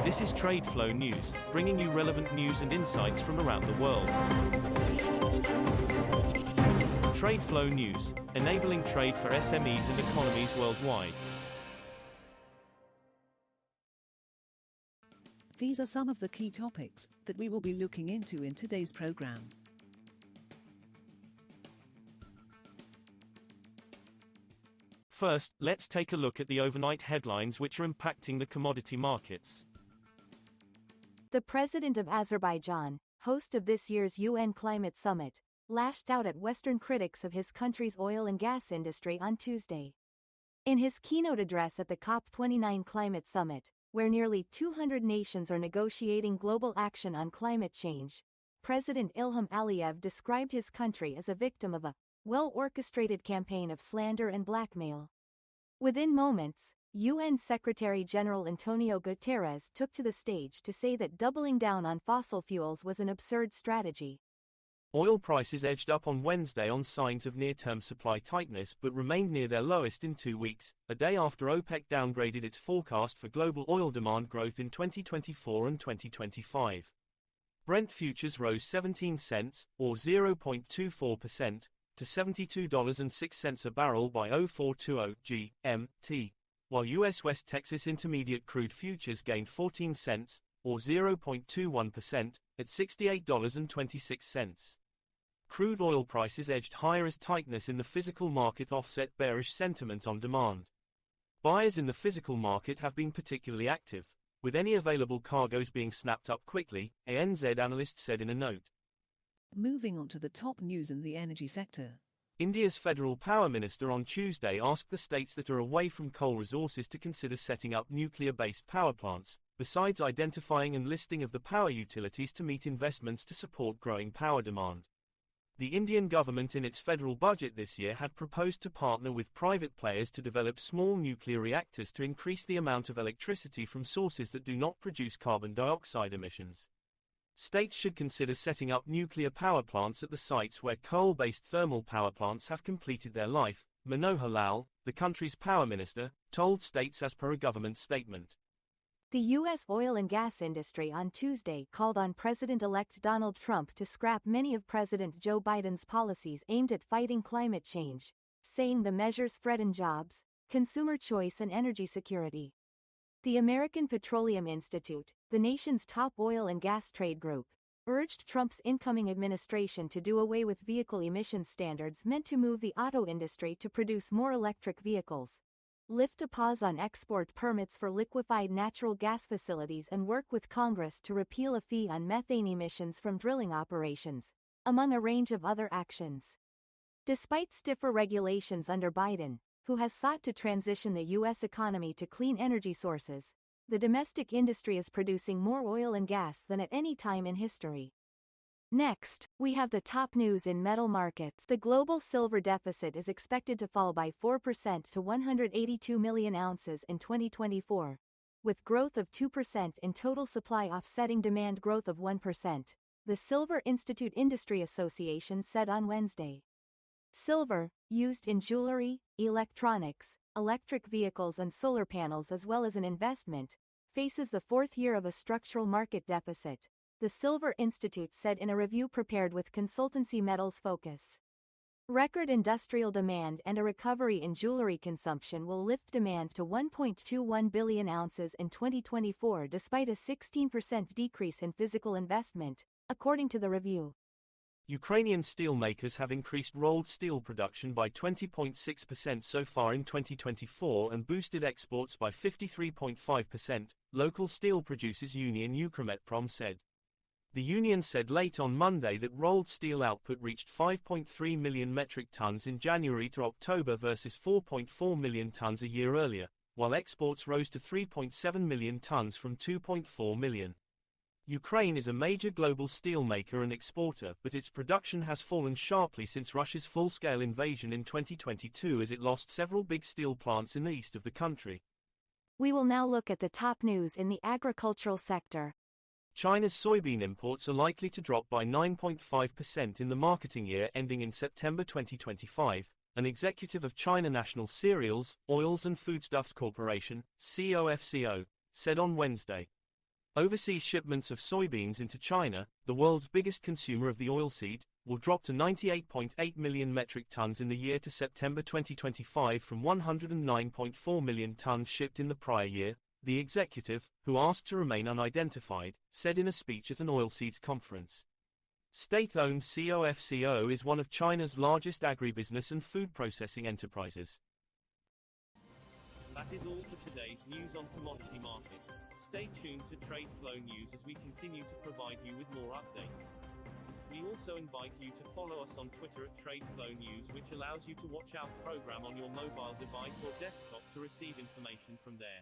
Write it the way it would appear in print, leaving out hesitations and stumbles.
This is TradeFlow News, bringing you relevant news and insights from around the world. TradeFlow News, enabling trade for SMEs and economies worldwide. These are some of the key topics that we will be looking into in today's program. First, let's take a look at the overnight headlines which are impacting the commodity markets. The president of Azerbaijan, host of this year's UN Climate Summit, lashed out at Western critics of his country's oil and gas industry on Tuesday. In his keynote address at the COP29 Climate Summit, where nearly 200 nations are negotiating global action on climate change, President Ilham Aliyev described his country as a victim of a well-orchestrated campaign of slander and blackmail. Within moments, UN Secretary-General Antonio Guterres took to the stage to say that doubling down on fossil fuels was an absurd strategy. Oil prices edged up on Wednesday on signs of near-term supply tightness but remained near their lowest in 2 weeks, a day after OPEC downgraded its forecast for global oil demand growth in 2024 and 2025. Brent futures rose 17 cents, or 0.24%, to $72.06 a barrel by 0420 GMT, while U.S. West Texas Intermediate crude futures gained 14 cents, or 0.21%, at $68.26. Crude oil prices edged higher as tightness in the physical market offset bearish sentiment on demand. Buyers in the physical market have been particularly active, with any available cargoes being snapped up quickly, ANZ analyst said in a note. Moving on to the top news in the energy sector. India's federal power minister on Tuesday asked the states that are away from coal resources to consider setting up nuclear-based power plants, besides identifying and listing of the power utilities to meet investments to support growing power demand. The Indian government in its federal budget this year had proposed to partner with private players to develop small nuclear reactors to increase the amount of electricity from sources that do not produce carbon dioxide emissions. States should consider setting up nuclear power plants at the sites where coal-based thermal power plants have completed their life, Manohar Lal, the country's power minister, told states as per a government statement. The U.S. oil and gas industry on Tuesday called on President-elect Donald Trump to scrap many of President Joe Biden's policies aimed at fighting climate change, saying the measures threaten jobs, consumer choice and energy security. The American Petroleum Institute, the nation's top oil and gas trade group, urged Trump's incoming administration to do away with vehicle emissions standards meant to move the auto industry to produce more electric vehicles, lift a pause on export permits for liquefied natural gas facilities and work with Congress to repeal a fee on methane emissions from drilling operations, among a range of other actions. Despite stiffer regulations under Biden, who has sought to transition the U.S. economy to clean energy sources, the domestic industry is producing more oil and gas than at any time in history. Next, we have the top news in metal markets. The global silver deficit is expected to fall by 4% to 182 million ounces in 2024, with growth of 2% in total supply offsetting demand growth of 1%, the Silver Institute Industry Association said on Wednesday. Silver, used in jewelry, electronics, electric vehicles and solar panels as well as an investment, faces the fourth year of a structural market deficit, the Silver Institute said in a review prepared with consultancy Metals Focus. Record industrial demand and a recovery in jewelry consumption will lift demand to 1.21 billion ounces in 2024 despite a 16% decrease in physical investment, according to the review. Ukrainian steelmakers have increased rolled steel production by 20.6% so far in 2024 and boosted exports by 53.5%, local steel producers union Ukremetprom said. The union said late on Monday that rolled steel output reached 5.3 million metric tons in January to October versus 4.4 million tons a year earlier, while exports rose to 3.7 million tons from 2.4 million. Ukraine is a major global steelmaker and exporter, but its production has fallen sharply since Russia's full-scale invasion in 2022 as it lost several big steel plants in the east of the country. We will now look at the top news in the agricultural sector. China's soybean imports are likely to drop by 9.5% in the marketing year ending in September 2025, an executive of China National Cereals, Oils and Foodstuffs Corporation, COFCO, said on Wednesday. Overseas shipments of soybeans into China, the world's biggest consumer of the oilseed, will drop to 98.8 million metric tons in the year to September 2025 from 109.4 million tons shipped in the prior year, the executive, who asked to remain unidentified, said in a speech at an oilseeds conference. State-owned COFCO is one of China's largest agribusiness and food processing enterprises. That is all for today's news on commodity markets. Stay tuned to TradeFlow News as we continue to provide you with more updates. We also invite you to follow us on Twitter at TradeFlow News, which allows you to watch our program on your mobile device or desktop to receive information from there.